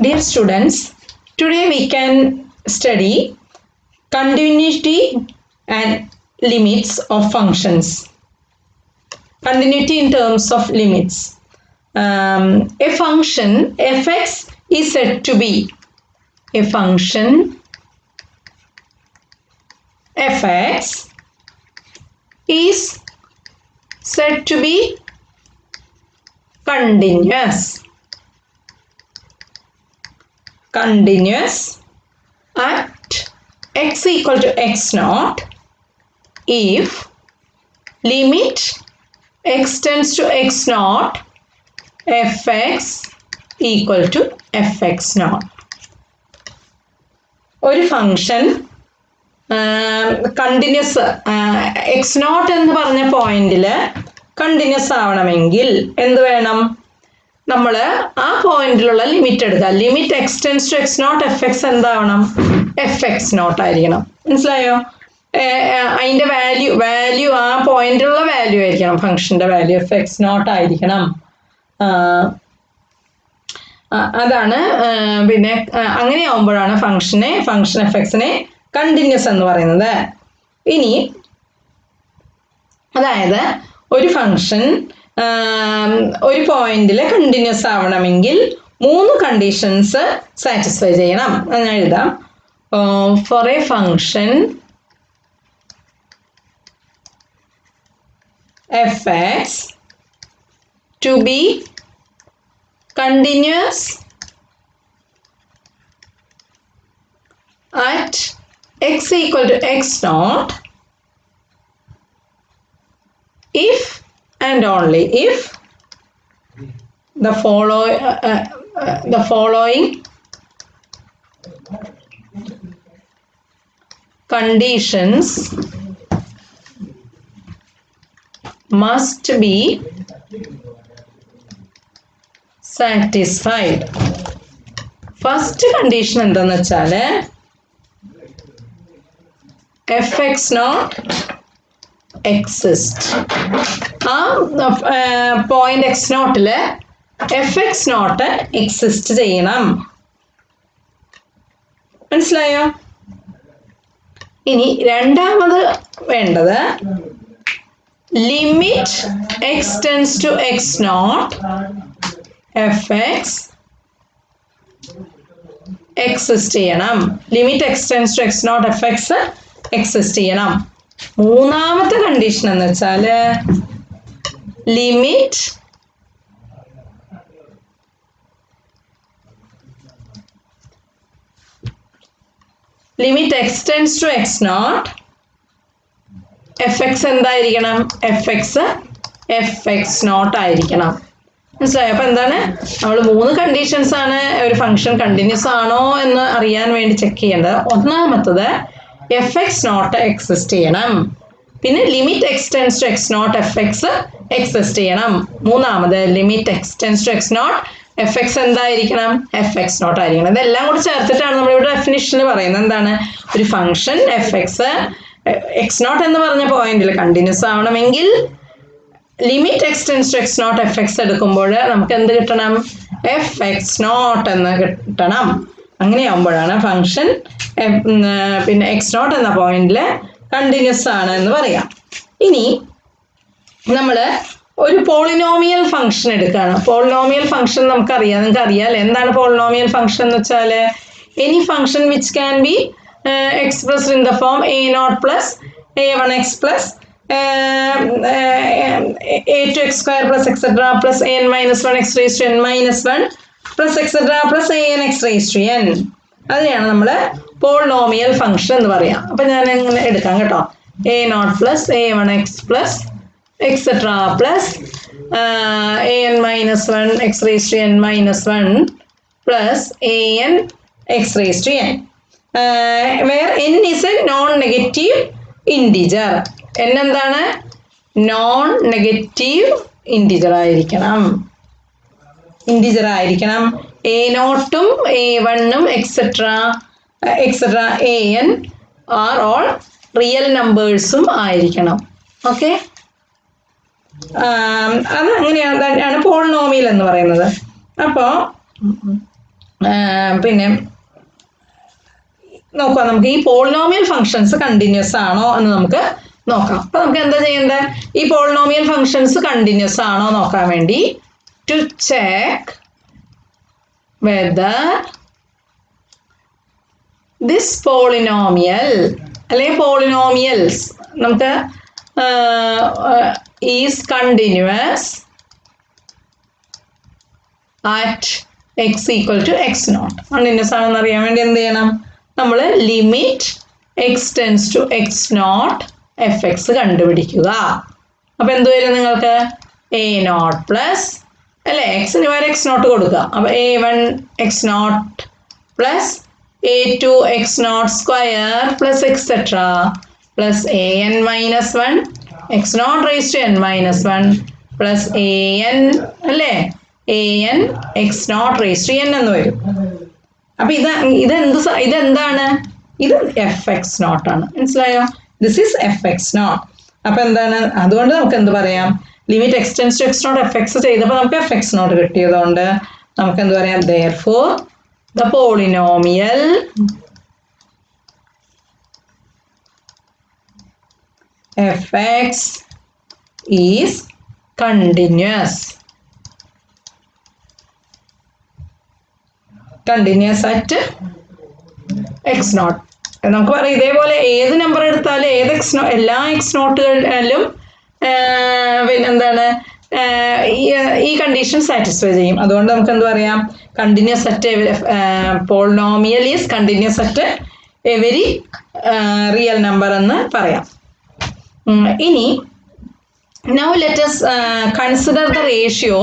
Dear students, today we can study continuity and limits of functions. Continuity in terms of limits. A function fx is said to be a function fx is said to be continuous at x equal to x naught if limit x tends to x naught fx equal to fx naught. ഒരു function continuous X naught എന്ന് പറഞ്ഞ പോയിന്റിൽ continuous ആവണമെങ്കിൽ എന്ത് വേണം? നമ്മൾ ആ പോയിന്റിലുള്ള ലിമിറ്റ് എടുക്കുക. Limit X tends to X naught F X എന്താവണം? എഫ് എക്സ് നോട്ട് ആയിരിക്കണം. മനസ്സിലായോ? അതിൻ്റെ വാല്യൂ ആ പോയിന്റിലുള്ള വാല്യൂ ആയിരിക്കണം. ഫംഗ്ഷൻ്റെ വാല്യൂ എഫ് എക്സ് നോട്ട് ആയിരിക്കണം. അതാണ് പിന്നെ അങ്ങനെയാവുമ്പോഴാണ് ഫംഗ്ഷൻ എഫ് എക്സിനെ കണ്ടിന്യൂസ് എന്ന് പറയുന്നത്. ഇനി അതായത് ഒരു ഫംഗ്ഷൻ ഒരു പോയിന്റിൽ കണ്ടിന്യൂസ് ആവണമെങ്കിൽ 3 കണ്ടീഷൻസ് സാറ്റിസ്ഫൈ ചെയ്യണം. ഞാൻ എഴുതാം. For a function fx to be continuous at x equal to x naught if and only if the following conditions must be satisfied. First condition എന്താന്ന് വെച്ചാൽ എഫ് എക്സ് നോട്ട് എക്സിസ്റ്റ്. ആ point X നോട്ടില് F X naught exist ചെയ്യണം. മനസ്സിലായോ? ഇനി രണ്ടാമത് വേണ്ടത് limit X tends to X naught F X exist ചെയ്യണം. Limit X tends to X naught F X exist ചെയ്യണം. മൂന്നാമത്തെ കണ്ടീഷൻ എന്ന് വെച്ചാൽ limit X tends to X naught F X എന്തായിരിക്കണം? എഫ് എക്സ് നോട്ട് ആയിരിക്കണം. മനസ്സിലായോ? അപ്പൊ എന്താണ്? നമ്മൾ 3 കണ്ടീഷൻസ് ആണ് ഒരു ഫംഗ്ഷൻ കണ്ടിന്യൂസ് ആണോ എന്ന് അറിയാൻ വേണ്ടി ചെക്ക് ചെയ്യേണ്ടത്. ഒന്നാമത്തത് എഫ് എക്സ് നോട്ട് എക്സിസ്റ്റ് ചെയ്യണം. പിന്നെ limit X tends to X naught F X exist ചെയ്യണം. മൂന്നാമത് limit X tends to X naught F X എന്തായിരിക്കണം? എഫ് എക്സ് നോട്ട് ആയിരിക്കണം. ഇതെല്ലാം കൂടി ചേർത്തിട്ടാണ് നമ്മളിവിടെ ഡെഫിനിഷന് പറയുന്നത്. എന്താണ്? ഒരു function f x x naught എന്ന് പറഞ്ഞ പോയിന്റിൽ കണ്ടിന്യൂസ് ആവണമെങ്കിൽ limit X tends to X naught F x എടുക്കുമ്പോൾ നമുക്ക് എന്ത് കിട്ടണം? എഫ് എക്സ് നോട്ട് എന്ന് കിട്ടണം. അങ്ങനെയാവുമ്പോഴാണ് ഫംഗ്ഷൻ പിന്നെ എക്സ് നോട്ട് എന്ന പോയിന്റിൽ കണ്ടിന്യൂസ് ആണ് എന്ന് പറയാം. ഇനി നമ്മൾ ഒരു പോളിനോമിയൽ ഫംഗ്ഷൻ എടുക്കുകയാണ്. പോളിനോമിയൽ ഫംഗ്ഷൻ നമുക്കറിയാം. നിങ്ങൾക്ക് അറിയാം എന്താണ് പോളിനോമിയൽ ഫംഗ്ഷൻ എന്ന് വെച്ചാൽ any function which can be expressed in the form a0 plus a1x plus a2x square plus etc plus an minus 1x raised to n minus 1 plus etc plus anx raised to n. അതിനെയാണ് നമ്മൾ polynomial function എന്ന് പറയാം. അപ്പം ഞാൻ എങ്ങനെ എടുക്കാം കേട്ടോ. a0 plus a1x plus etc plus an minus 1 x raised to n minus 1 plus an x raised to n. Where n is a non-negative integer. n എന്താണ്? non-negative integer ആയിരിക്കണം. a0ഉം a1ഉം etcetera an are all real നമ്പേഴ്സും ആയിരിക്കണം. Okay, അത് അങ്ങനെയാണ് polynomial എന്ന് പറയുന്നത്. അപ്പോൾ പിന്നെ നോക്കാം, നമുക്ക് ഈ പോളിനോമിയൽ ഫങ്ഷൻസ് കണ്ടിന്യൂസ് ആണോ എന്ന് നമുക്ക് നോക്കാം. അപ്പൊ നമുക്ക് എന്താ ചെയ്യേണ്ടത്? ഈ പോളിനോമിയൽ ഫങ്ഷൻസ് കണ്ടിന്യൂസ് ആണോ നോക്കാൻ വേണ്ടി to check whether this polynomial അല്ലെങ്കിൽ പോളിനോമിയൽസ് നമുക്ക് is continuous at x equal to x naught. Continuous ആണെന്ന് അറിയാൻ വേണ്ടി എന്ത് ചെയ്യണം? നമ്മൾ limit X tends to X naught F x കണ്ടുപിടിക്കുക. അപ്പൊ എന്ത് വരും നിങ്ങൾക്ക്? എ നോട്ട് പ്ലസ് അല്ലെ എക്സിന് വരെ എക്സ് നോട്ട് കൊടുക്കുക. അപ്പൊ a1 x naught plus a2 x naught square plus etcetera plus an minus 1 x naught raise to n minus 1 plus an അല്ലേ an x naught raise to n എന്ന് വരും. അപ്പൊ ഇതെന്താണ്? ഇത് എഫ് എക്സ് നോട്ട് ആണ്. മനസ്സിലായോ? This is f X naught. അപ്പൊ എന്താണ്? അതുകൊണ്ട് നമുക്ക് എന്ത് പറയാം? Limit X tends to X naught F x ചെയ്തപ്പോൾ നമുക്ക് എഫ് എക്സ് നോട്ട് കിട്ടിയതുകൊണ്ട് നമുക്ക് എന്ത് പറയാം? therefore the polynomial fx is continuous. Continuous at x naught. നമുക്ക് പറയാം ഇതേപോലെ ഏത് നമ്പർ എടുത്താലും എല്ലാ എക്സ് നോട്ടുകളിലും പിന്നെന്താണ് ഈ കണ്ടീഷൻ സാറ്റിസ്ഫൈ ചെയ്യും. അതുകൊണ്ട് നമുക്ക് എന്ത് പറയാം? Continuous at polynomial is continuous at every real number എന്ന് പറയാം. ഇനി now let us consider the ratio.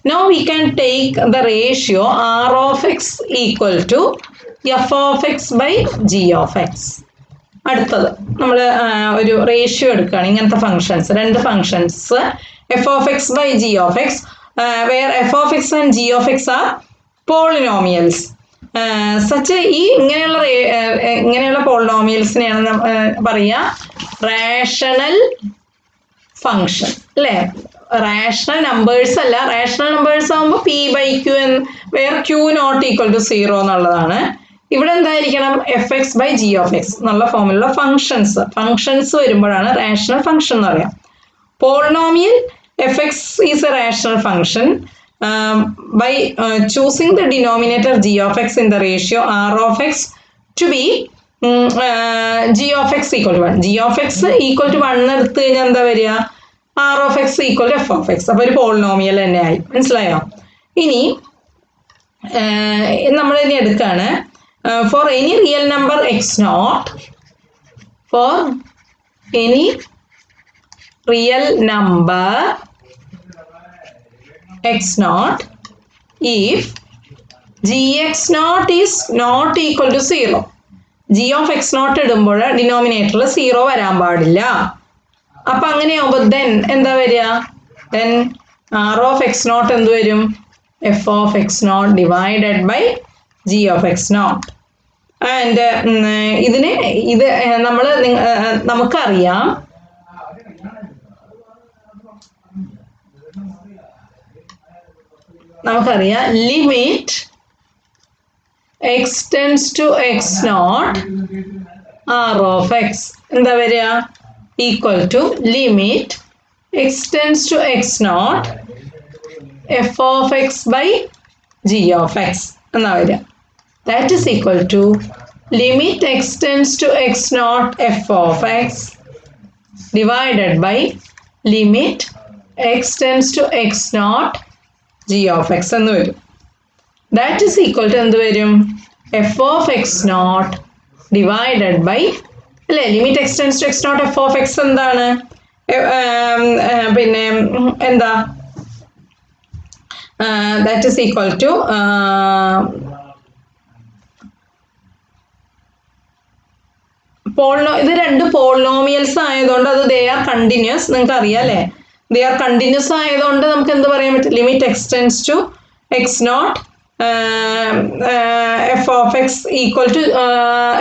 Now we can take the ratio r of x equal to f of x by g of x. അടുത്തത് നമ്മൾ ഒരു ratio എടുക്കുകയാണ്. ഇങ്ങനത്തെ functions, രണ്ട് functions f of x by g of x where f of x and g of x are polynomials. ഇങ്ങനെയുള്ള പോളിനോമിയൽസിനെയാണ് പറയുക rational function അല്ലേ? റാഷണൽ നമ്പേഴ്സ് അല്ല. റാഷണൽ നമ്പേഴ്സ് ആകുമ്പോൾ p by q where q not equal to 0 എന്നുള്ളതാണ്. ഇവിടെ എന്തായിരിക്കണം? F x by G of x എന്നുള്ള ഫോമിലുള്ള ഫങ്ഷൻസ് വരുമ്പോഴാണ് റാഷണൽ ഫങ്ഷൻ എന്ന് പറയാം. Polynomial f x is a rational function by choosing the denominator g of x in the ratio r of x to be g of x equal to 1. g of x equal to 1 എടുത്തു കഴിഞ്ഞാൽ എന്താ വരിക? r of x equal to f of x. അപ്പോൾ ഒരു polynomial തന്നെ ആയി. മനസ്സിലായോ? ഇനി നമ്മൾ ഇനി എടുക്കുകയാണ് for any real number x naught, for any real number x naught if gx naught is not equal to 0. g of x naught ഇടുമ്പോൾ ഡിനോമിനേറ്ററിൽ 0 വരാൻ പാടില്ല. അപ്പൊ അങ്ങനെയാകുമ്പോൾ then എന്താ വരിക? then r of x naught എന്ത് വരും? f of x naught divided by g of x naught. And ഇത് നമുക്കറിയാം limit X tends to X naught r of x എന്താ വരിക? Equal to limit X tends to X naught F of X by G of x എന്നാ വരിക. That is equal to limit x tends to x naught f of x divided by limit x tends to x naught g of x എന്ന് വരും. That is equal to എന്ത് വരും? f of x naught divided by അല്ലേ limit x tends to x naught f of x എന്താണ്? പിന്നെ എന്താ? That is equal to ഇത് രണ്ട് പോളിനോമിയൽസ് ആയതുകൊണ്ട് അത് ദേ ആർ കണ്ടിന്യൂസ്. നിങ്ങൾക്ക് അറിയാം അല്ലേ? ദേ ആർ കണ്ടിന്യൂസ് ആയതുകൊണ്ട് നമുക്ക് എന്ത് പറയാൻ പറ്റും? Limit X tends to X naught F of x equal to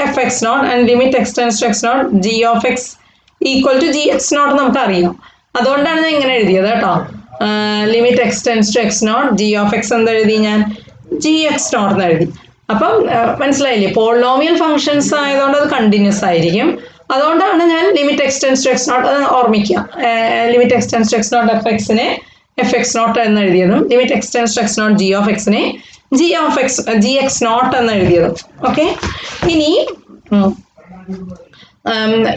f X naught and limit X tends to X naught G of x equal to g X naught നമുക്ക് അറിയാം. അതുകൊണ്ടാണ് ഞാൻ ഇങ്ങനെ എഴുതിയത് കേട്ടോ. Limit X tends to X naught G of x എന്താ എഴുതി ഞാൻ? ജി എക്സ് നോട്ട് എന്ന് എഴുതി. അപ്പം മനസ്സിലായില്ലേ, പോളിനോമിയൽ ഫംഗ്ഷൻസ് ആയതുകൊണ്ട് അത് കണ്ടിന്യൂസ് ആയിരിക്കും. അതുകൊണ്ടാണ് ഞാൻ limit x tends to X naught ഓർമ്മിക്കുക. Limit x tends to X naught F X naught എന്ന് എഴുതിയതും limit x tends to X naught G X naught എന്ന് എഴുതിയതും. ഓക്കെ, ഇനി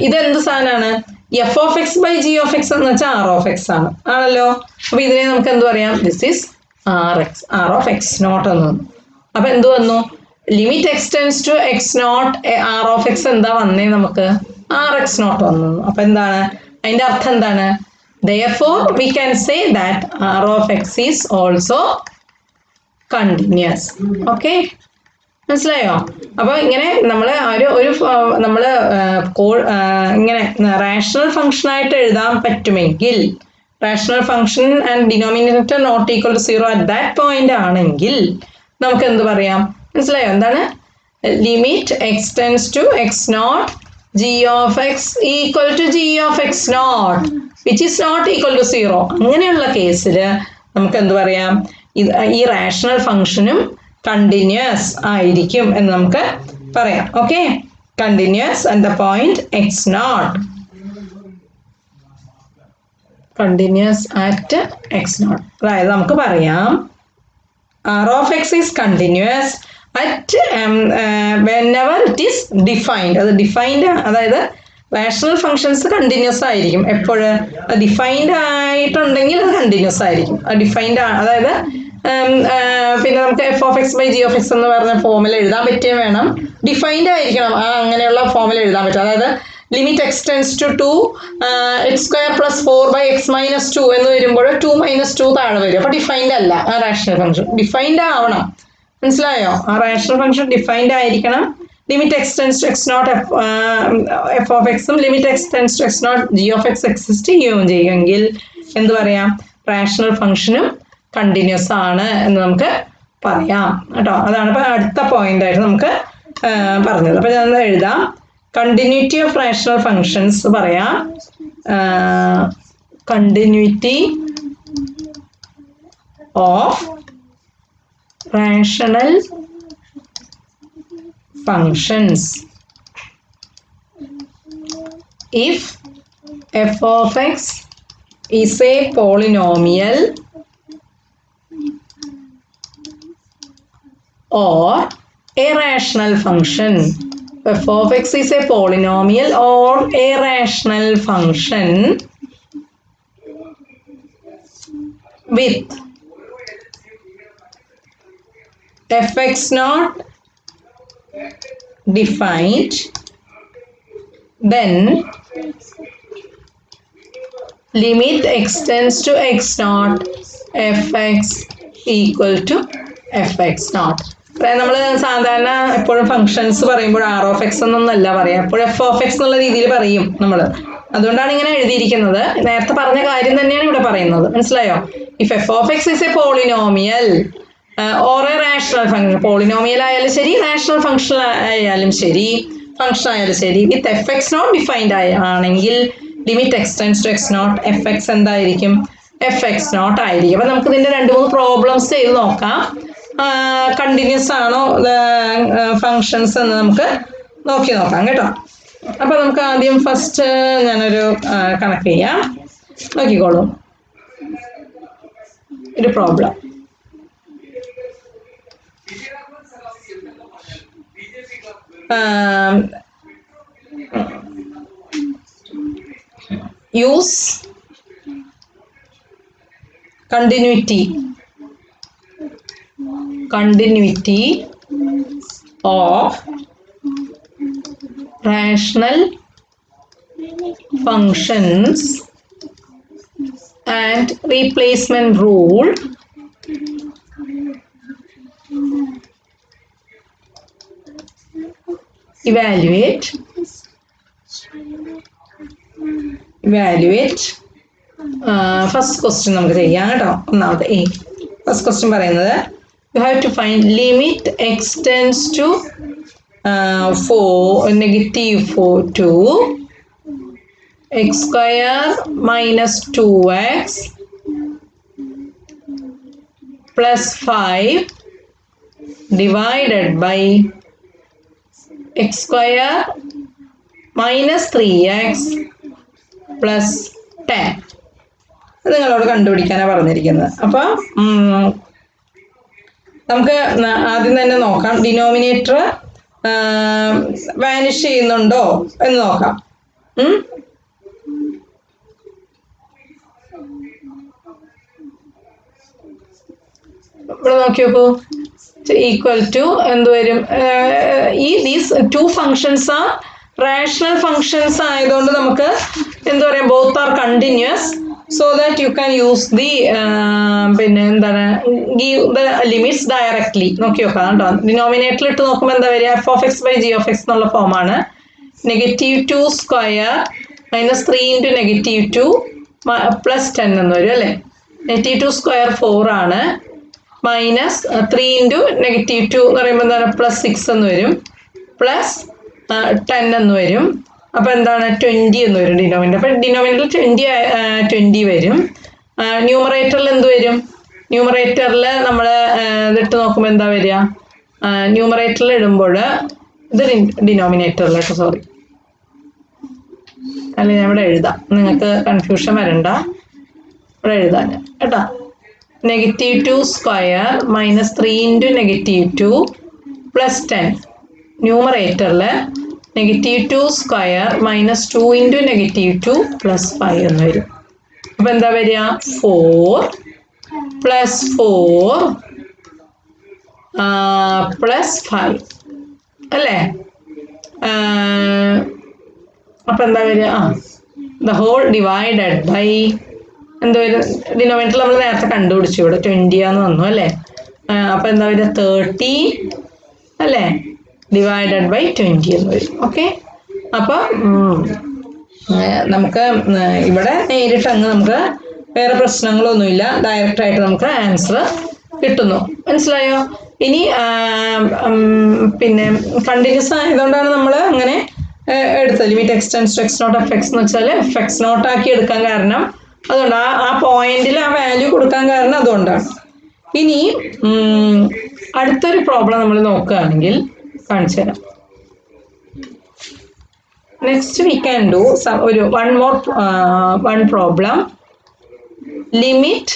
ഇതെന്ത് സാധനമാണ്? F of X by G of X എന്ന് വെച്ചാൽ ആർ ഓഫ് എക്സ് ആണ്, ആണല്ലോ. അപ്പൊ ഇതിനെ നമുക്ക് എന്ത് പറയാം? This is r of x naught എന്ന് വന്നു. അപ്പൊ എന്ത് വന്നു? Limit x tends to X naught r of x എന്താ വന്നേ? നമുക്ക് ആർ എക്സ് നോട്ട് വന്നു. അപ്പൊ എന്താണ് അതിന്റെ അർത്ഥം? എന്താണ്? therefore we can say that r of x is also continuous. Okay, മനസ്സിലായോ? അപ്പൊ ഇങ്ങനെ നമ്മള് നമ്മള് ഇങ്ങനെ റാഷണൽ ഫംഗ്ഷൻ ആയിട്ട് എഴുതാൻ പറ്റുമെങ്കിൽ, rational function and denominator not equal to 0 at that point ആണെങ്കിൽ നമുക്ക് എന്ത് പറയാം? മനസ്സിലായോ? എന്താണ്? Limit X tends to X naught g of x equal to g of x naught which is not equal to 0. അങ്ങനെയുള്ള കേസിൽ നമുക്ക് എന്ത് പറയാം? ഈ റാഷണൽ ഫംഗ്ഷനും കണ്ടിന്യൂസ് ആയിരിക്കും എന്ന് നമുക്ക് പറയാം. Okay, continuous at the point x naught, continuous at x naught. അതായത് നമുക്ക് പറയാം r of x is continuous at whenever it is defined. അത് ഡിഫൈൻഡ്, അതായത് റാഷണൽ ഫംഗ്ഷൻസ് കണ്ടിന്യൂസ് ആയിരിക്കും എപ്പോഴും. ഡിഫൈൻഡ് ആയിട്ടുണ്ടെങ്കിൽ അത് കണ്ടിന്യൂസ് ആയിരിക്കും. ഡിഫൈൻഡ്, അതായത് പിന്നെ നമുക്ക് f of X by G of X എന്ന് പറഞ്ഞ ഫോമിൽ എഴുതാൻ പറ്റിയ വേണം. ഡിഫൈൻഡ് ആയിരിക്കണം, അങ്ങനെയുള്ള ഫോമിൽ എഴുതാൻ പറ്റും. അതായത് limit X tends to 2 x square plus 4 by x minus 2 എന്ന് വരുമ്പോൾ 2 - 2 താഴെ വരും. അപ്പൊ ഡിഫൈൻഡ് അല്ല ആ റാഷണൽ ഫംഗ്ഷൻ. ഡിഫൈൻഡ് ആവണം, മനസ്സിലായോ? ആ റാഷണൽ ഫംഗ്ഷൻ ഡിഫൈൻഡ് ആയിരിക്കണം. Limit X tends to X naught F of എക്സും limit X tends to X naught G of X exist ചെയ്യുമെങ്കിൽ എന്ത് പറയാം? റാഷണൽ ഫംഗ്ഷനും കണ്ടിന്യൂസ് ആണ് എന്ന് നമുക്ക് പറയാം കേട്ടോ. അതാണ് ഇപ്പൊ അടുത്ത പോയിന്റ് ആയിട്ട് നമുക്ക് പറഞ്ഞത്. അപ്പൊ ഞാൻ എഴുതാം, കണ്ടിന്യൂറ്റി ഓഫ് റാഷണൽ ഫംഗ്ഷൻസ് പറയാം. Continuity of rational functions if f of x is a polynomial or a rational function. F of x is a polynomial or a rational function with fx not defined, then limit x tends to x naught fx equal to fx naught. നമ്മൾ സാധാരണ എപ്പോഴും functions പറയുമ്പോൾ R of X എന്നൊന്നല്ല പറയാം, എപ്പോഴും F of x എന്നുള്ള രീതിയിൽ പറയും നമ്മൾ. അതുകൊണ്ടാണ് ഇങ്ങനെ എഴുതിയിരിക്കുന്നത്. നേരത്തെ പറഞ്ഞ കാര്യം തന്നെയാണ് ഇവിടെ പറയുന്നത്, മനസ്സിലായോ? If f of x is a polynomial or a rational function, polynomial ആയാലും ശരി റാഷണൽ ഫംഗ്ഷൻ ആയാലും ശരി, ഫംഗ്ഷൻ ആയാലും ശരി, with f X naught defined ആണെങ്കിൽ limit X tends to X naught F x എന്തായിരിക്കും? എഫ് എക്സ് നോട്ട് ആയിരിക്കും. അപ്പൊ നമുക്ക് ഇതിന്റെ 2-3 പ്രോബ്ലംസ് ചെയ്ത് നോക്കാം. കണ്ടിന്യൂസ് ആണോ ഫങ്ഷൻസ് എന്ന് നമുക്ക് നോക്കാം കേട്ടോ. അപ്പൊ നമുക്ക് ആദ്യം ഫസ്റ്റ് ഞാനൊരു കണക്ട് ചെയ്യാം, നോക്കിക്കോളൂ. ഒരു problem. use continuity of rational functions and replacement rule evaluate first question നമുക്ക് ചെയ്യാം കേട്ടോ. ഒന്നാമത്തെ ഫസ്റ്റ് ക്വസ്റ്റ്യൻ പറയുന്നത് you have to find limit x tends to -4 to x square minus 2x plus 5 divided by x square minus 3x plus 10. അത് നിങ്ങളോട് കണ്ടുപിടിക്കാനാണ് പറഞ്ഞിരിക്കുന്നത്. അപ്പോൾ നമുക്ക് ആദ്യം തന്നെ നോക്കാം ഡിനോമിനേറ്റർ വാനിഷ് ചെയ്യുന്നുണ്ടോ എന്ന് നോക്കാം. ഇവിടെ നോക്കി നോക്കൂ. ഈക്വൽ ടു എന്ത് വരും? These two functions are rational functions ആയതുകൊണ്ട് നമുക്ക് എന്താ പറയാ, both are continuous. So that you can use the പിന്നെ എന്താണ്, give the limits directly. നോക്കി നോക്കാം കേട്ടോ. ഡിനോമിനേറ്ററിൽ ഇട്ട് നോക്കുമ്പോൾ എന്താ വരിക? f(x/g(x) എന്നുള്ള ഫോമാണ്. -2 സ്ക്വയർ മൈനസ് 3 ഇൻറ്റു -2 പ്ലസ് 10 എന്ന് വരും അല്ലേ. -2 സ്ക്വയർ 4 ആണ്. മൈനസ് 3 ഇൻറ്റു -2 എന്ന് പറയുമ്പോൾ എന്താണ്, പ്ലസ് 6 എന്ന് വരും. പ്ലസ് 10 എന്ന് വരും. അപ്പോൾ എന്താണ്, 20 എന്ന് വരും ഡിനോമിനേറ്റർ. അപ്പോൾ ഡിനോമിനേറ്ററിൽ 20 വരും. ന്യൂമറേറ്ററിൽ എന്ത് വരും? ന്യൂമറേറ്ററിൽ നമ്മൾ ഇതിട്ട് നോക്കുമ്പോൾ എന്താ വരിക? ന്യൂമറേറ്ററിൽ ഇടുമ്പോൾ ഇത് ഡിനോമിനേറ്ററിൽ കേട്ടോ, സോറി, അല്ല ഞാൻ ഇവിടെ എഴുതാം, നിങ്ങൾക്ക് കൺഫ്യൂഷൻ വരണ്ട, ഇവിടെ എഴുതാൻ കേട്ടോ. -2 സ്ക്വയർ മൈനസ് 3 ഇൻറ്റു -2 പ്ലസ് 10. ന്യൂമറേറ്ററിൽ -2 സ്ക്വയർ മൈനസ് 2 ഇൻറ്റു -2 പ്ലസ് 5 എന്ന് വരും. അപ്പം എന്താ വരിക? 4 പ്ലസ് 4 പ്ലസ് 5 അല്ലേ. അപ്പം എന്താ വരിക? ദ ഹോൾ ഡിവൈഡഡ് ബൈ എന്താ വരിക? ഡിനോമിനേറ്റർ നമ്മൾ നേരത്തെ കണ്ടുപിടിച്ചു, ഇവിടെ 20 ആന്ന് വന്നു അല്ലേ. അപ്പം എന്താ വരിക? 30 അല്ലേ, ഡിവൈഡഡ് ബൈ 20 എന്ന് വരും. ഓക്കെ, അപ്പോൾ നമുക്ക് ഇവിടെ നേരിട്ട് അങ്ങ് നമുക്ക് വേറെ പ്രശ്നങ്ങളൊന്നുമില്ല, ഡയറക്റ്റായിട്ട് നമുക്ക് ആൻസർ കിട്ടുന്നു. മനസ്സിലായോ? ഇനി പിന്നെ കണ്ടിന്യൂസ് ആയതുകൊണ്ടാണ് നമ്മൾ അങ്ങനെ എടുത്തത്. Limit x tends to x0 f(x) എന്ന് വെച്ചാൽ f(x0) ആക്കി എടുക്കാൻ കാരണം അതുകൊണ്ട് ആ പോയിന്റിൽ ആ വാല്യൂ കൊടുക്കാൻ കാരണം അതുകൊണ്ടാണ്. ഇനി അടുത്തൊരു പ്രോബ്ലം നമ്മൾ നോക്കുകയാണെങ്കിൽ കാണിച്ചു തരാം. Next we can do one problem. Limit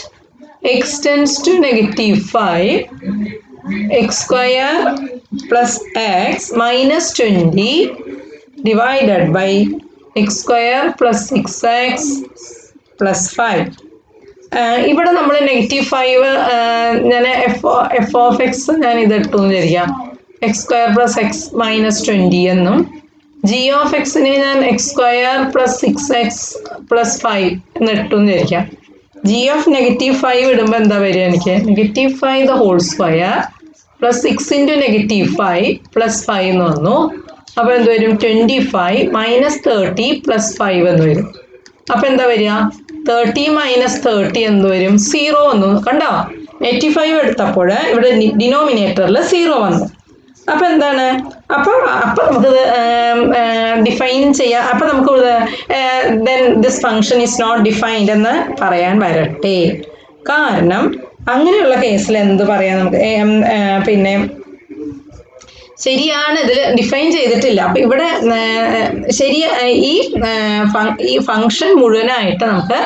x tends to -5 x square plus x minus 20 divided by x square plus 6x plus 5. ഇവിടെ നമ്മൾ -5 ഞാൻ f of x ഞാൻ ഇതിട്ടു എന്ന് വിചാരിക്കാം. x square plus x minus 20 എന്നും g of x നെ ഞാൻ x square plus 6x plus 5 എന്ന് ഇട്ടു എന്ന് വിചാരിക്കാം. g of -5 ഇടുമ്പോൾ എന്താ വരിക? എനിക്ക് -5 the whole square plus 6 into -5 plus 5 എന്ന് വന്നു. അപ്പോൾ എന്ത് വരും? 25 minus 30 plus 5 എന്ന് വരും. അപ്പോൾ എന്താ വരിക? 30 minus 30 എന്ത് വരും? 0 വന്നു. കണ്ടോ? 85 എടുത്തപ്പോൾ ഇവിടെ ഡിനോമിനേറ്ററിൽ 0 വന്നു. അപ്പോൾ എന്താണ്? അപ്പോൾ നമുക്കിത് ഡിഫൈൻ ചെയ്യാം. അപ്പോൾ നമുക്ക് then this function is not defined എന്ന് പറയാൻ വരട്ടെ. കാരണം അങ്ങനെയുള്ള കേസിൽ എന്ത് പറയാം നമുക്ക്? പിന്നെ ശരിയാണ്, ഇതിൽ ഡിഫൈൻ ചെയ്തിട്ടില്ല. അപ്പം ഇവിടെ ഈ ഫംഗ്ഷൻ മുഴുവനായിട്ട് നമുക്ക്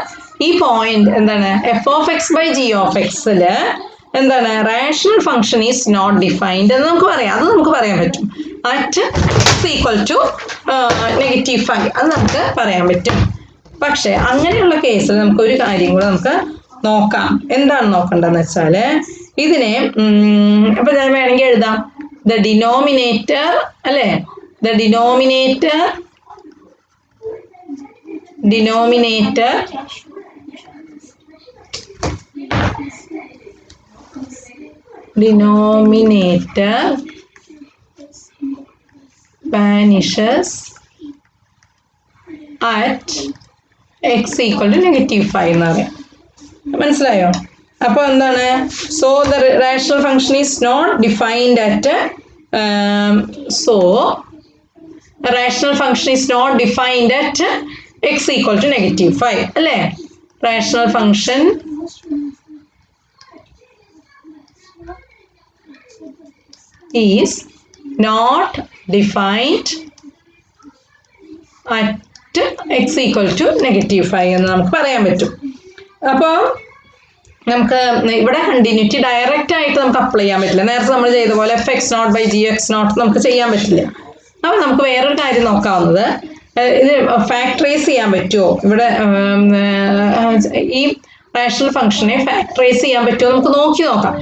ഈ പോയിന്റ് എന്താണ്, f(x/g(x)ൽ എന്താണ്, rational function is not defined എന്ന് നമുക്ക് പറയാം. അത് നമുക്ക് പറയാൻ പറ്റും. അറ്റ് x =5 അത് നമുക്ക് പറയാൻ പറ്റും. പക്ഷെ അങ്ങനെയുള്ള കേസിൽ നമുക്ക് ഒരു കാര്യം കൂടെ നമുക്ക് നോക്കാം. എന്താണ് നോക്കേണ്ടതെന്ന് വെച്ചാൽ ഇതിനെ ഇപ്പം ഞാൻ വേണമെങ്കിൽ എഴുതാം the denominator അല്ലേ, the denominator vanishes at x = -5 എന്ന് പറയാം. മനസ്സിലായോ? അപ്പോൾ എന്താണ്? So the rational function is not defined at rational function is not defined at x = -5 അല്ലേ. Rational function is not defined at x equal to -5 എന്ന് നമുക്ക് പറയാൻ പറ്റും. അപ്പോൾ നമുക്ക് ഇവിടെ കണ്ടിന്യൂറ്റി ഡയറക്റ്റ് ആയിട്ട് നമുക്ക് അപ്ലൈ ചെയ്യാൻ പറ്റില്ല. നേരത്തെ നമ്മൾ ചെയ്ത പോലെ f(x0/g(x0) നമുക്ക് ചെയ്യാൻ പറ്റില്ല. അപ്പോൾ നമുക്ക് വേറൊരു കാര്യം നോക്കാവുന്നത്, ഇത് ഫാക്ടറൈസ് ചെയ്യാൻ പറ്റുമോ, ഇവിടെ ഈ റാഷണൽ ഫംഗ്ഷനെ ഫാക്ടറൈസ് ചെയ്യാൻ പറ്റുമോ നമുക്ക് നോക്കാം.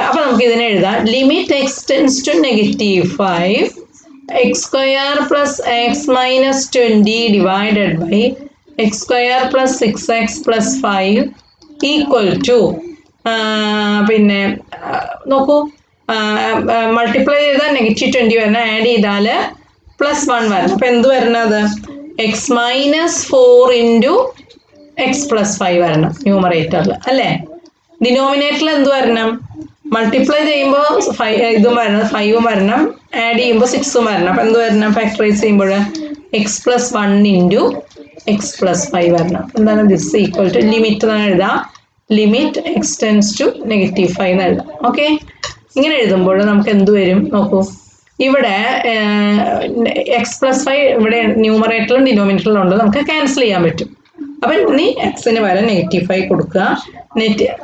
അപ്പോൾ നമുക്ക് ഇതിനെ എഴുതാം. Limit x tends to -5 x² plus x minus 20 divided by x² plus 6x plus 5 equal to പിന്നെ നോക്കൂ, മൾട്ടിപ്ലൈ ചെയ്താൽ -20 വരണം, ആഡ് ചെയ്താൽ +1 വരണം. അപ്പം എന്ത് വരണത്? x - 4 into x plus 5 വരണം ന്യൂമറേറ്ററിൽ അല്ലേ. ഡിനോമിനേറ്ററിൽ എന്ത് വരണം? മൾട്ടിപ്ലൈ ചെയ്യുമ്പോൾ ഇതും വരണം, 5ഉം വരണം, ആഡ് ചെയ്യുമ്പോൾ 6ഉം വരണം. അപ്പം എന്ത് വരണം? ഫാക്ടറൈസ് ചെയ്യുമ്പോൾ x plus 1 into x plus 5 വരണം. എന്താണ്? ദിസ് ഈക്വൽ ടു ലിമിറ്റ് എന്ന് എഴുതാം. ലിമിറ്റ് x ടെൻസ് ടു -5 എന്ന് എഴുതാം. ഓക്കെ, ഇങ്ങനെ എഴുതുമ്പോൾ നമുക്ക് എന്ത് വരും നോക്കൂ, ഇവിടെ x plus 5 ഇവിടെ ന്യൂമറേറ്ററിലും ഡിനോമിനേറ്ററിലും ഉണ്ട്, നമുക്ക് ക്യാൻസൽ ചെയ്യാൻ പറ്റും. അപ്പം ഇനി എക്സിന് വരെ -5 കൊടുക്കുക.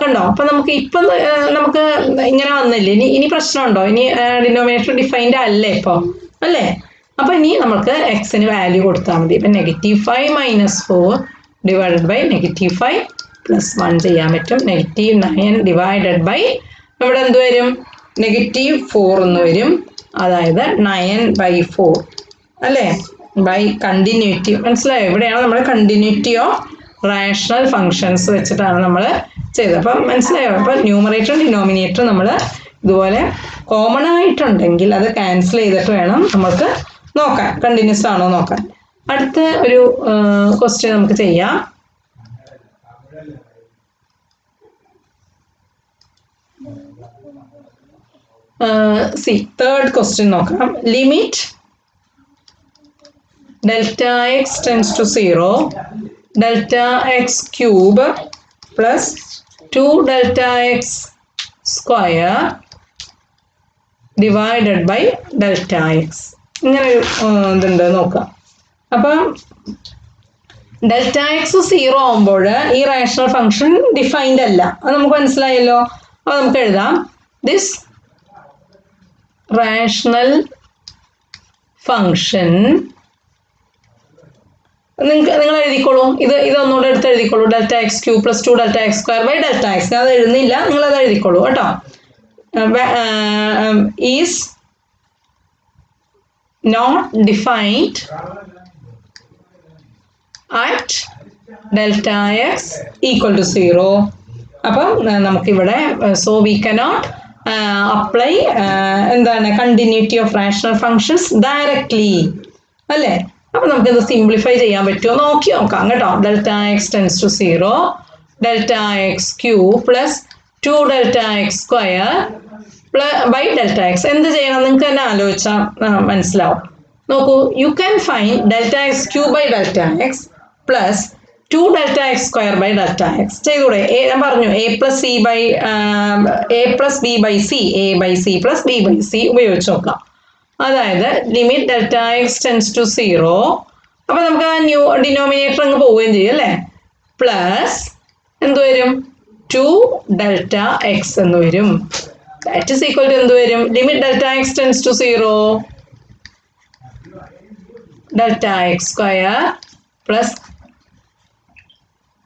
കണ്ടോ? അപ്പം നമുക്ക് ഇപ്പം നമുക്ക് ഇങ്ങനെ വന്നില്ലേ, ഇനി പ്രശ്നമുണ്ടോ? ഇനി ഡിനോമിനേറ്റർ ഡിഫൈൻഡ് അല്ലേ ഇപ്പോൾ, അല്ലേ? അപ്പം ഇനി നമുക്ക് എക്സിന് വാല്യൂ കൊടുത്താൽ മതി. ഇപ്പം -5 - 4 ഡിവൈഡഡ് ബൈ -5 + 1 ചെയ്യാൻ പറ്റും. -9 ഡിവൈഡഡ് ബൈ ഇവിടെ എന്ത് വരും? -4 എന്ന് വരും. അതായത് 9/4 അല്ലേ, ബൈ കണ്ടിന്യൂറ്റി. മനസ്സിലായോ? ഇവിടെയാണ് നമ്മൾ കണ്ടിന്യൂറ്റി ഓഫ് റാഷണൽ ഫങ്ഷൻസ് വെച്ചിട്ടാണ് നമ്മൾ ചെയ്തത്. അപ്പം മനസ്സിലായോ? അപ്പം ന്യൂമറേറ്ററും ഡിനോമിനേറ്ററും നമ്മൾ ഇതുപോലെ കോമൺ ആയിട്ടുണ്ടെങ്കിൽ അത് ക്യാൻസൽ ചെയ്തിട്ട് വേണം നമുക്ക് നോക്കാൻ, കണ്ടിന്യൂസ് ആണോ നോക്കാൻ. അടുത്ത ഒരു ക്വസ്റ്റ്യൻ നമുക്ക് ചെയ്യാം. തേർഡ് ക്വസ്റ്റ്യൻ നോക്കാം. Limit Δx tends to 0, Δx cube plus 2 Δx square divided by Δx. ഇങ്ങനെ ഒരു ഇതുണ്ട് നോക്കാം. അപ്പം Δx 0 ആകുമ്പോൾ ഈ റാഷണൽ ഫംഗ്ഷൻ ഡിഫൈൻഡ് അല്ല, അത് നമുക്ക് മനസ്സിലായല്ലോ. അപ്പോൾ നമുക്ക് എഴുതാം, ദിസ് റാഷണൽ ഫംഗ്ഷൻ, നിങ്ങൾ എഴുതിക്കോളൂ, ഇതൊന്നുകൂടെ എടുത്ത് എഴുതിക്കോളൂ. Δx cube plus 2 Δx square by Δx. ഞാൻ അത് എഴുതുന്നില്ല, നിങ്ങളത് എഴുതിക്കോളൂ കേട്ടോ. Is not defined at Δx equal to 0. അപ്പം നമുക്കിവിടെ സോ വി കനോട്ട് അപ്ലൈ എന്താണ് continuity of rational functions directly അല്ലേ. അപ്പം നമുക്കിത് സിംപ്ലിഫൈ ചെയ്യാൻ പറ്റുമോ നോക്കി നോക്കാം കേട്ടോ. Δx tends to 0, Δx cube plus 2 Δx square by Δx. എന്ത് ചെയ്യണം നിങ്ങൾക്ക് തന്നെ ആലോചിച്ചാൽ മനസ്സിലാവും. നോക്കൂ, you can find Δx cube by Δx plus 2 Δx square by Δx. ചെയ്തൂടെ? ഞാൻ പറഞ്ഞു a plus b by c, a by c plus b by c ഉപയോഗിച്ച് നോക്കാം. അതായത് ലിമിറ്റ് Δx tends to 0. അപ്പം നമുക്ക് ആ ഡിനോമിനേറ്റർ അങ്ങ് പോവുകയും ചെയ്യും അല്ലേ. പ്ലസ് എന്ത് വരും? 2 Δx എന്ന് വരും. ദാറ്റ് ഈസ് ഈക്വൽ ടു എന്ത് വരും? Limit Δx tends to 0, Δx square plus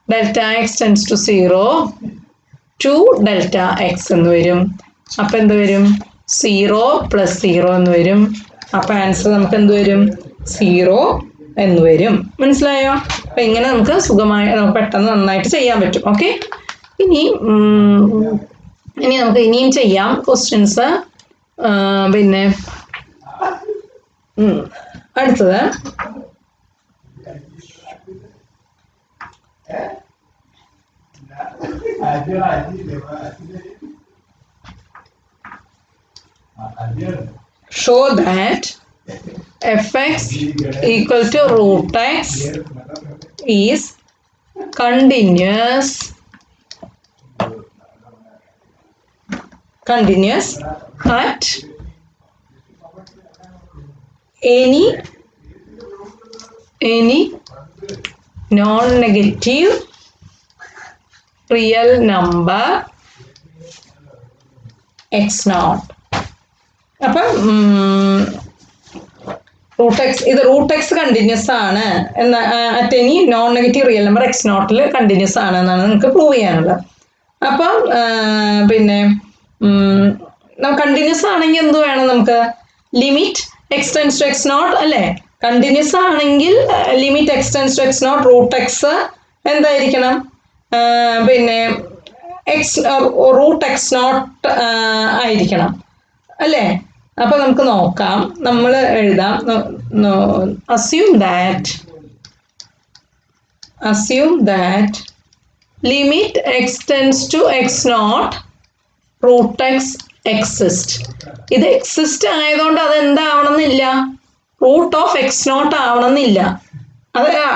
Δx tends to 0, 2 Δx എന്ന് വരും. അപ്പം എന്ത് വരും? 0 + 0 എന്ന് വരും. അപ്പം ആൻസർ നമുക്ക് എന്ത് വരും? 0 എന്ന് വരും. മനസ്സിലായോ? അപ്പം ഇങ്ങനെ നമുക്ക് സുഖമായി നമുക്ക് പെട്ടെന്ന് നന്നായിട്ട് ചെയ്യാൻ പറ്റും. ഓക്കെ, ഇനി നമുക്ക് ഇനിയും ചെയ്യാം ക്വസ്റ്റ്യൻസ്. പിന്നെ അടുത്തത് show that fx equal to √x is continuous at any non-negative real number x naught. അപ്പം ഇത് റൂട്ട് എക്സ് കണ്ടിന്യൂസ് ആണ് at any non negative real number X നോട്ടിൽ കണ്ടിന്യൂസ് ആണ് എന്നാണ് നിങ്ങൾക്ക് പ്രൂവ് ചെയ്യാനുള്ളത്. അപ്പം പിന്നെ കണ്ടിന്യൂസ് ആണെങ്കിൽ എന്ത് വേണം നമുക്ക്? Limit X tends to X naught അല്ലേ? കണ്ടിന്യൂസ് ആണെങ്കിൽ limit X tends to X naught root x എന്തായിരിക്കണം? പിന്നെ റൂട്ട് എക്സ് നോട്ട് ആയിരിക്കണം അല്ലേ? അപ്പൊ നമുക്ക് നോക്കാം. നമ്മൾ എഴുതാം. assume that limit x tends to x naught root x exist. ഇത് എക്സിസ്റ്റ് ആയതുകൊണ്ട് അത് എന്താവണമെന്നില്ല, റൂട്ട് ഓഫ് എക്സ് നോട്ട് ആവണമെന്നില്ല.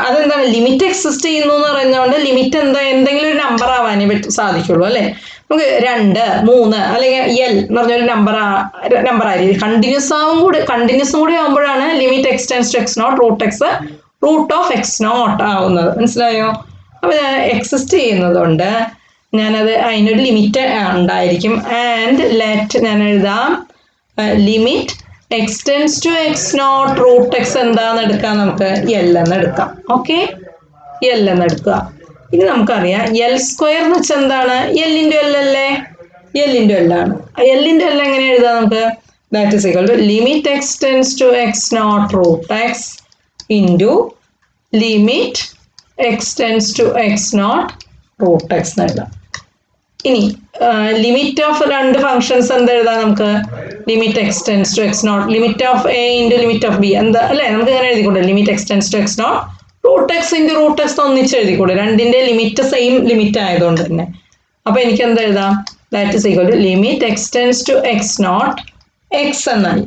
അതെന്താണ്? ലിമിറ്റ് എക്സിസ്റ്റ് ചെയ്യുന്നു എന്ന് പറയുന്നതുകൊണ്ട് ലിമിറ്റ് എന്തെങ്കിലും ഒരു നമ്പർ ആവാനേ സാധിക്കുള്ളൂ അല്ലേ? നമുക്ക് 2, 3 അല്ലെങ്കിൽ എൽ എന്ന് പറഞ്ഞൊരു നമ്പർ ആയിരിക്കും. കണ്ടിന്യൂസും കൂടി ആകുമ്പോഴാണ് limit X tends to X naught root x root of x naught ആവുന്നത്. മനസ്സിലായോ? അപ്പൊ എക്സിസ്റ്റ് ചെയ്യുന്നതുകൊണ്ട് ഞാനത് അതിനൊരു ലിമിറ്റ് ഉണ്ടായിരിക്കും. ആൻഡ് ലെറ്റ് ഞാൻ എഴുതാം limit X tends to X naught root x എന്താന്ന് എടുക്കാം? നമുക്ക് എൽ എന്ന് എടുക്കാം. ഓക്കെ, എൽ എന്ന് എടുക്കുക. ഇനി നമുക്കറിയാം എൽ സ്ക്വയർ എന്ന് വെച്ചാൽ എന്താണ്? എൽ ഇൻറ്റു എൽ അല്ലേ? എൽ ഇൻറ്റു എൽ ആണ്. എൽ ഇൻറ്റു എൽ എങ്ങനെ എഴുതാം നമുക്ക്? That is equal to limit X tends to X naught root X into limit X tends to X naught root x എന്ന് എഴുതാം. ഇനി ലിമിറ്റ് ഓഫ് രണ്ട് functions എന്താ എഴുതാം നമുക്ക്? Limit X tends to X naught limit of A into limit of B എന്താ അല്ലേ? നമുക്ക് ഇങ്ങനെ എഴുതിക്കൂടെ? Limit X tends to X naught root X into root X ഒന്നിച്ച് എഴുതിക്കൂടെ? രണ്ടിന്റെ ലിമിറ്റ് സെയിം ലിമിറ്റ് ആയതുകൊണ്ട് തന്നെ. അപ്പൊ എനിക്ക് എന്താ എഴുതാം? That is equal to limit X tends to X naught x എന്നായി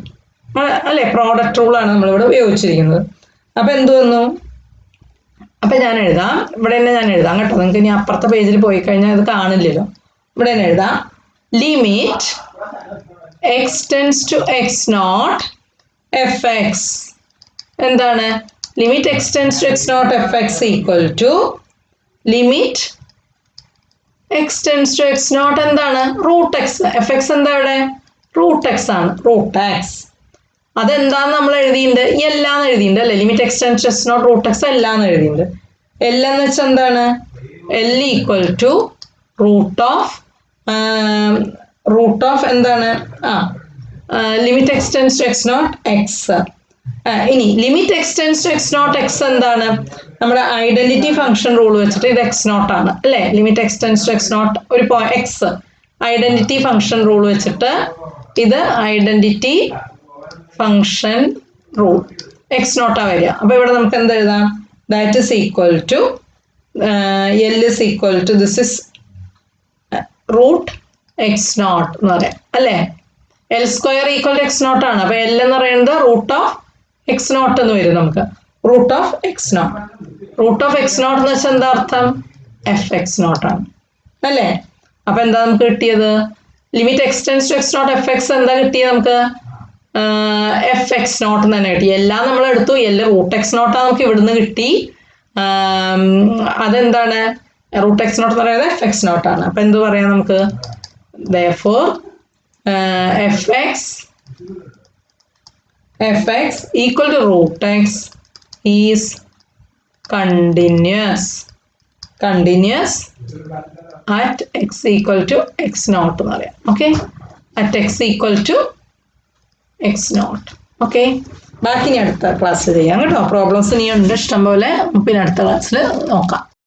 അല്ലെ? പ്രോഡക്റ്റ് റൂളാണ് നമ്മളിവിടെ ഉപയോഗിച്ചിരിക്കുന്നത്. അപ്പൊ എന്ത് വന്നു? അപ്പൊ ഞാൻ എഴുതാം, ഇവിടെ തന്നെ ഞാൻ എഴുതാം കേട്ടോ. നിങ്ങൾക്ക് ഇനി അപ്പുറത്തെ പേജിൽ പോയി കഴിഞ്ഞാൽ അത് കാണില്ലല്ലോ. ഇവിടെ തന്നെ എഴുതാം limit X tends to X naught F x. എന്താണ്? Limit X tends to X naught F x equal to limit X tends to X naught എന്താണ്? Root x. എഫ് എക്സ് എന്താ ഇവിടെ? റൂട്ട് എക്സ് ആണ്. റൂട്ട് എക്സ് അതെന്താന്ന് നമ്മൾ എഴുതിയിട്ടുണ്ട്? എല്ലാന്ന് എഴുതിയിട്ടുണ്ട് അല്ലെ? Limit X tends to X naught root x എല്ലാന്ന് എഴുതിയിട്ടുണ്ട്. എന്ന് വെച്ചാൽ എന്താണ്? L equal to root of എന്താണ്? Limit X tends to X naught x. ഇനി limit X tends to X naught x എന്താണ്? നമ്മുടെ ഐഡന്റിറ്റി ഫംഗ്ഷൻ റൂൾ വെച്ചിട്ട് ഇത് എക്സ് നോട്ട് ആണ് അല്ലെ? Limit X tends to X naught ഒരു എക്സ് ഐഡന്റിറ്റി ഫംഗ്ഷൻ റൂൾ വെച്ചിട്ട് ഇത് ഐഡന്റിറ്റി ഫംഗ്ഷൻ റൂൾ എക്സ് നോട്ടാ വരിക. അപ്പൊ ഇവിടെ നമുക്ക് എന്ത് എഴുതാം? That is equal to L is equal to this is root x naught എന്ന് പറയാം അല്ലേ? L square equal to X naught ആണ്. അപ്പൊ എൽ എന്ന് പറയുന്നത് റൂട്ട് ഓഫ് എക്സ് നോട്ട് എന്ന് വരും നമുക്ക്. റൂട്ട് ഓഫ് എക്സ് നോട്ട് എന്ന് വെച്ചാൽ എന്താ അർത്ഥം? എഫ് എക്സ് നോട്ട് ആണ് അല്ലേ? അപ്പൊ എന്താ നമുക്ക് കിട്ടിയത്? Limit X tends to X naught F x എന്താ കിട്ടിയത് നമുക്ക്? എഫ് എക്സ് നോട്ട് തന്നെ കിട്ടി. എല്ലാം നമ്മൾ എടുത്തു. എല്ലാം റൂട്ട് എക്സ് നോട്ടാണ് നമുക്ക് ഇവിടുന്ന് കിട്ടി. അതെന്താണ്? റൂട്ട് എക്സ് നോട്ട് എന്ന് പറയുന്നത് എഫ് എക്സ് നോട്ടാണ്. അപ്പൊ എന്ത് പറയാം നമുക്ക്? therefore fx equal to root x is continuous at x equal to x naught എന്ന് പറയാം. Okay, at x equal to x naught. Okay, ബാക്കി ഇനി അടുത്ത ക്ലാസ്സിൽ ചെയ്യാം കേട്ടോ. പ്രോബ്ലംസ് ഇനി ഉണ്ട് ഇഷ്ടം പോലെ. പിന്നെ അടുത്ത ക്ലാസ്സിൽ നോക്കാം.